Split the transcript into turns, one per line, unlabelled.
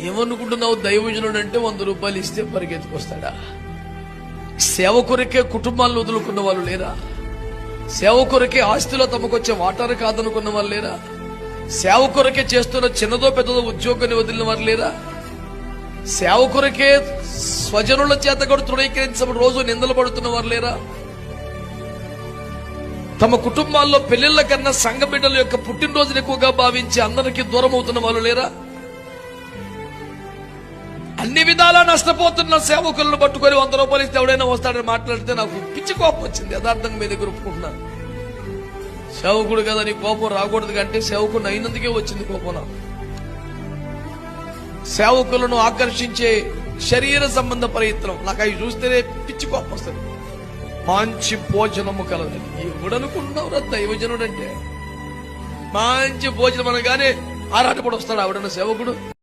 ఏమనుకుంటున్నావు? దైవజనుడు అంటే 100 రూపాయలు ఇస్తే పరిగెత్తుకొస్తాడా? సేవ కొరకే కుటుంబాలను వదులుకున్న వాళ్ళు లేరా? సేవ కొరకే ఆస్తిలో తమకొచ్చే వాటారు కాదనుకున్న వాళ్ళు లేరా? సేవ కొరకే చేస్తున్న చిన్నదో పెద్దదో ఉద్యోగాన్ని వదిలిన వారు లేరా? సేవ కొరకే స్వజనుల చేత కూడా తృణీకరించబడి రోజు నిందలు పడుతున్న వారు లేరా? తమ కుటుంబాల్లో పెళ్లిళ్ల కన్నా సంఘ బిడ్డల యొక్క పుట్టినరోజును ఎక్కువగా భావించి అందరికీ దూరం అవుతున్న వాళ్ళు లేరా? అన్ని విధాలా నష్టపోతున్న సేవకులను పట్టుకొని 100 రూపాయలు ఇస్తే ఎవడైనా వస్తాడని మాట్లాడితే నాకు పిచ్చి కోపం వచ్చింది. యథార్థంగా మీ దగ్గర ఒప్పుకుంటున్నాను. సేవకుడు కదా, నీ కోపం రాకూడదు కంటే సేవకుడు అయినందుకే వచ్చింది కోపం నాకు. సేవకులను ఆకర్షించే శరీర సంబంధ ప్రయత్నం నాకు అవి చూస్తేనే పిచ్చి కోపం వస్తుంది. మంచి భోజనము కలదు. ఎవడనుకుంటున్నావురా దైవజనుడు అంటే? మంచి భోజనం అనగానే ఆరాటపడి వస్తాడు ఆవిడన్న సేవకుడు.